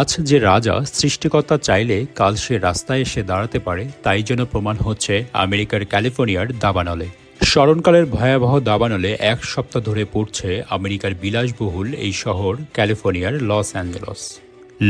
আজ যে রাজা সৃষ্টিকর্তা চাইলে কাল সে রাস্তায় এসে দাঁড়াতে পারে, তাই যেন প্রমাণ হচ্ছে আমেরিকার ক্যালিফোর্নিয়ার দাবানলে। স্মরণকালের ভয়াবহ দাবানলে এক সপ্তাহ ধরে পড়ছে আমেরিকার বিলাসবহুল এই শহর ক্যালিফোর্নিয়ার লস অ্যাঞ্জেলস।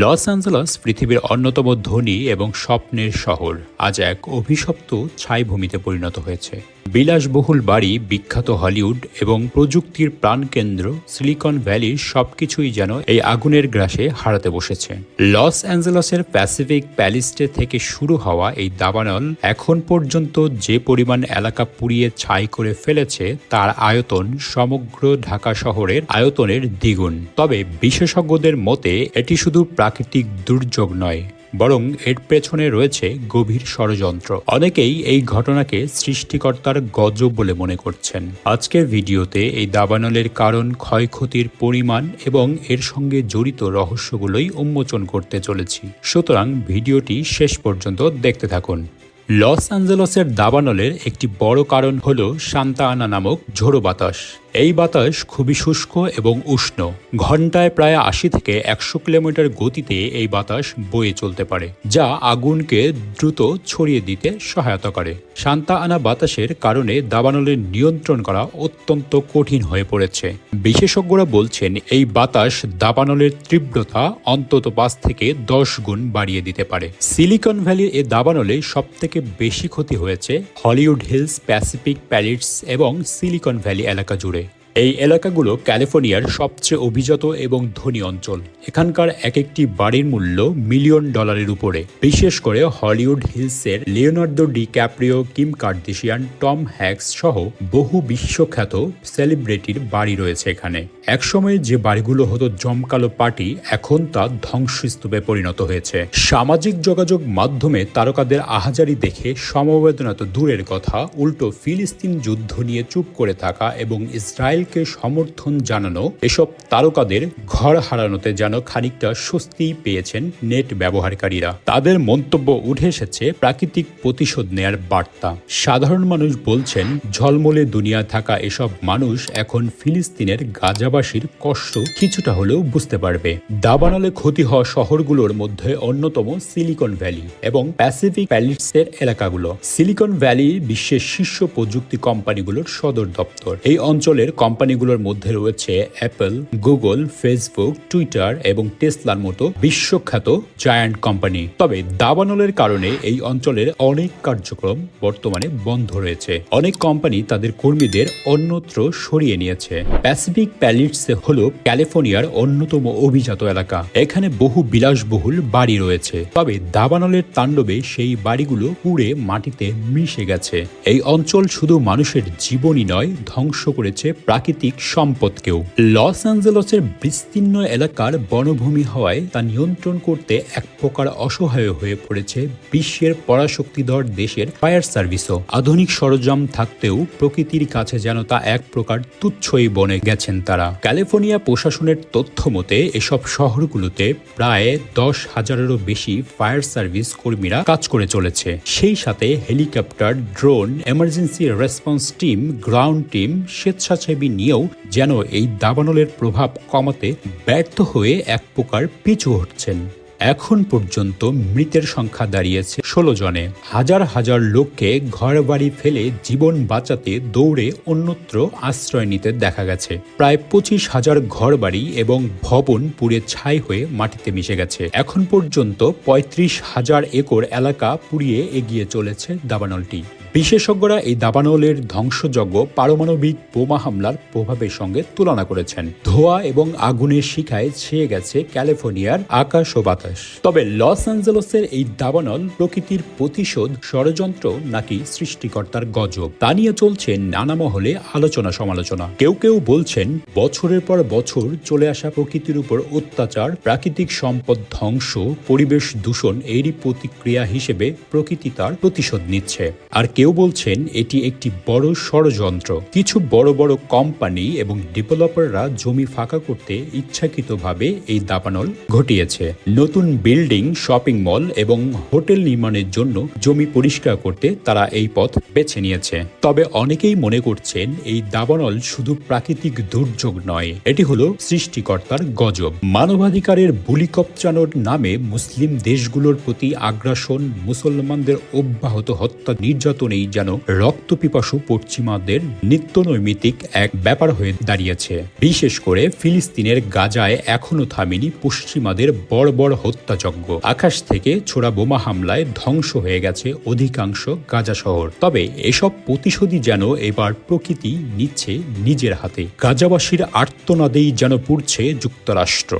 লস অ্যাঞ্জেলস পৃথিবীর অন্যতম ধনী এবং স্বপ্নের শহর আজ এক অভিশপ্ত ছাইভূমিতে পরিণত হয়েছে। বিলাসবহুল বাড়ি, বিখ্যাত হলিউড এবং প্রযুক্তির প্রাণকেন্দ্র সিলিকন ভ্যালির সবকিছুই যেন এই আগুনের গ্রাসে হারাতে বসেছে। লস অ্যাঞ্জেলসের প্যাসিফিক প্যালিস্টে থেকে শুরু হওয়া এই দাবানল এখন পর্যন্ত যে পরিমাণ এলাকা পুড়িয়ে ছাই করে ফেলেছে তার আয়তন সমগ্র ঢাকা শহরের আয়তনের দ্বিগুণ। তবে বিশেষজ্ঞদের মতে এটি শুধু প্রাকৃতিক দুর্যোগ নয়, বরং এর পেছনে রয়েছে গভীর ষড়যন্ত্র। অনেকেই এই ঘটনাকে সৃষ্টিকর্তার গজব বলে মনে করছেন। আজকের ভিডিওতে এই দাবানলের কারণ, ক্ষয়ক্ষতির পরিমাণ এবং এর সঙ্গে জড়িত রহস্যগুলোই উন্মোচন করতে চলেছি। সুতরাং ভিডিওটি শেষ পর্যন্ত দেখতে থাকুন। লস অ্যাঞ্জেলসের দাবানলের একটি বড় কারণ হল সান্তা আনা নামক ঝোড়ো বাতাস। এই বাতাস খুবই শুষ্ক এবং উষ্ণ। ঘন্টায় প্রায় ৮০ থেকে ১০০ কিলোমিটার গতিতে এই বাতাস বয়ে চলতে পারে, যা আগুনকে দ্রুত ছড়িয়ে দিতে সহায়তা করে। সান্তা আনা বাতাসের কারণে দাবানলের নিয়ন্ত্রণ করা অত্যন্ত কঠিন হয়ে পড়েছে। বিশেষজ্ঞরা বলছেন এই বাতাস দাবানলের তীব্রতা অন্তত ৫ থেকে ১০ গুণ বাড়িয়ে দিতে পারে। সিলিকন ভ্যালির এই দাবানলে সবথেকে বেশি ক্ষতি হয়েছে হলিউড হিলস, প্যাসিফিক প্যালিটস এবং সিলিকন ভ্যালি এলাকা জুড়ে। এই এলাকাগুলো ক্যালিফোর্নিয়ার সবচেয়ে অভিজাত এবং ধনী অঞ্চল। এখানকার এক একটি বাড়ির মূল্য $মিলিয়ন উপরে। বিশেষ করে হলিউড হিলসের Leonardo DiCaprio, Kim Kardashian, Tom Hanks সহ বহু বিশ্বখ্যাত সেলিব্রিটির বাড়ি রয়েছে এখানে। একসময় যে বাড়িগুলো হতো জমকালো পার্টি, এখন তা ধ্বংসস্তূপে পরিণত হয়েছে। সামাজিক যোগাযোগ মাধ্যমে তারকাদের আহাজারি দেখে সমবেদনা তো দূরের কথা, উল্টো ফিলিস্তিন যুদ্ধ নিয়ে চুপ করে থাকা এবং ইসরায়েলকে সমর্থন জানানো এসব তারকাদের ঘর হারানোতে যেন খানিকটা স্বস্তি পেয়েছেন নেট ব্যবহারকারীরা। তাদের মন্তব্য উঠে এসেছে প্রাকৃতিক প্রতিশোধ নেয়ার বার্তা। সাধারণ মানুষ বলছেন, ঝলমলে দুনিয়া থাকা এসব মানুষ এখন ফিলিস্তিনের গাজাবাসীর কষ্ট কিছুটা হলেও বুঝতে পারবে। দাবানলে ক্ষতি হওয়া শহরগুলোর মধ্যে অন্যতম সিলিকন ভ্যালি এবং প্যাসিফিক প্যালিটসের এলাকাগুলো। সিলিকন ভ্যালি বিশ্বের শীর্ষ প্রযুক্তি কোম্পানিগুলোর সদর দপ্তর। এই অঞ্চলের কোম্পানিগুলোর মধ্যে রয়েছে অ্যাপল, গুগল, ফেসবুক, টুইটার এবং টেসলার মতো বিশ্বখ্যাত জায়ান্ট কোম্পানি। তবে দাবানলের কারণে এই অঞ্চলের অনেক কার্যক্রম বর্তমানে বন্ধ রয়েছে। অনেক কোম্পানি তাদের কর্মীদের অন্যত্র সরিয়ে নিয়েছে। প্যাসিফিক প্যালিটস হলো ক্যালিফোর্নিয়ার অন্যতম অভিজাত এলাকা। এখানে বহু বিলাসবহুল বাড়ি রয়েছে, তবে দাবানলের তাণ্ডবে সেই বাড়িগুলো পুড়ে মাটিতে মিশে গেছে। এই অঞ্চল শুধু মানুষের জীবনই নয়, ধ্বংস করেছে প্রাকৃতিক সম্পদকেও। লস অ্যাঞ্জেলসের বিস্তীর্ণ এলাকার বনভূমি হওয়ায় তা নিয়ন্ত্রণ করতে এক প্রকার অসহায় হয়ে পড়েছে বিশ্বের পরাশক্তিধর দেশের ফায়ার সার্ভিসও। আধুনিক সরঞ্জাম থাকতেও প্রকৃতির কাছে যেন তা এক প্রকার তুচ্ছই বনে গেছেন তারা। ক্যালিফোর্নিয়া প্রশাসনের তথ্য মতে এসব শহরগুলোতে প্রায় 10,000-এরও বেশি ফায়ার সার্ভিস কর্মীরা কাজ করে চলেছে। সেই সাথে helicopter, drone, emergency response team, ground team, স্বেচ্ছাসেবী নিয়েও যেন এই দাবানলের প্রভাব কমাতে ব্যর্থ হয়ে এক প্রকার পিছু হটছেন। এখন পর্যন্ত মৃতের সংখ্যা দাঁড়িয়েছে 16 জনে। হাজার হাজার লোককে ঘর বাড়ি ফেলে জীবন বাঁচাতে দৌড়ে অন্যত্র আশ্রয় নিতে দেখা গেছে। প্রায় 25,000 ঘর বাড়ি এবং ভবন পুড়ে ছাই হয়ে মাটিতে মিশে গেছে। এখন পর্যন্ত 35,000 একর এলাকা পুড়িয়ে এগিয়ে চলেছে দাবানলটি। বিশেষজ্ঞরা এই দাবানলের ধ্বংসযজ্ঞ পারমাণবিক বোমা হামলার প্রভাবের সঙ্গে তুলনা করেছেন। ধোঁয়া এবং আগুনের শিখায় ছেয়ে গেছে ক্যালিফোর্নিয়ার আকাশ ও বাতাস। তবে লস অ্যাঞ্জেলসের এই দাবানল প্রকৃতির প্রতিশোধ, ষড়যন্ত্র নাকি সৃষ্টিকর্তার গজব, তা নিয়ে চলছে নানা মহলে আলোচনা সমালোচনা। কেউ কেউ বলছেন বছরের পর বছর চলে আসা প্রকৃতির উপর অত্যাচার, প্রাকৃতিক সম্পদ ধ্বংস, পরিবেশ দূষণ এরই প্রতিক্রিয়া হিসেবে প্রকৃতি তার প্রতিশোধ নিচ্ছে। আর কেউ কেউ বলছেন এটি একটি বড় ষড়যন্ত্র। কিছু বড় বড় কোম্পানি এবং ডেভেলপাররা জমি ফাঁকা করতে ইচ্ছাকৃতভাবে এই দাবানল ঘটিয়েছে। নতুন বিল্ডিং, শপিং মল এবং হোটেল নির্মাণের জন্য জমি পরিষ্কার করতে তারা এই পথ বেছে নিয়েছে। তবে অনেকেই মনে করছেন এই দাবানল শুধু প্রাকৃতিক দুর্যোগ নয়, এটি হলো সৃষ্টিকর্তার গজব। মানবাধিকারের বুলি কপচানোর নামে মুসলিম দেশগুলোর প্রতি আগ্রাসন, মুসলমানদের অব্যাহত হত্যা, নির্যাতনেই যেন রক্তপিপাসু পশ্চিমাদের নিত্যনৈমিত্তিক এক ব্যাপার হয়ে দাঁড়িয়েছে। বিশেষ করে ফিলিস্তিনের গাজায় এখনো থামেনি পশ্চিমাদের বর্বর হত্যাযজ্ঞ। আকাশ থেকে ছোড়া বোমা হামলায় ধ্বংস হয়ে গেছে অধিকাংশ গাজা শহর। তবে এসব প্রতিশোধই যেন এবার প্রকৃতি নিচ্ছে নিজের হাতে। গাজাবাসীর আর্তনাদেই যেন পুড়ছে যুক্তরাষ্ট্র।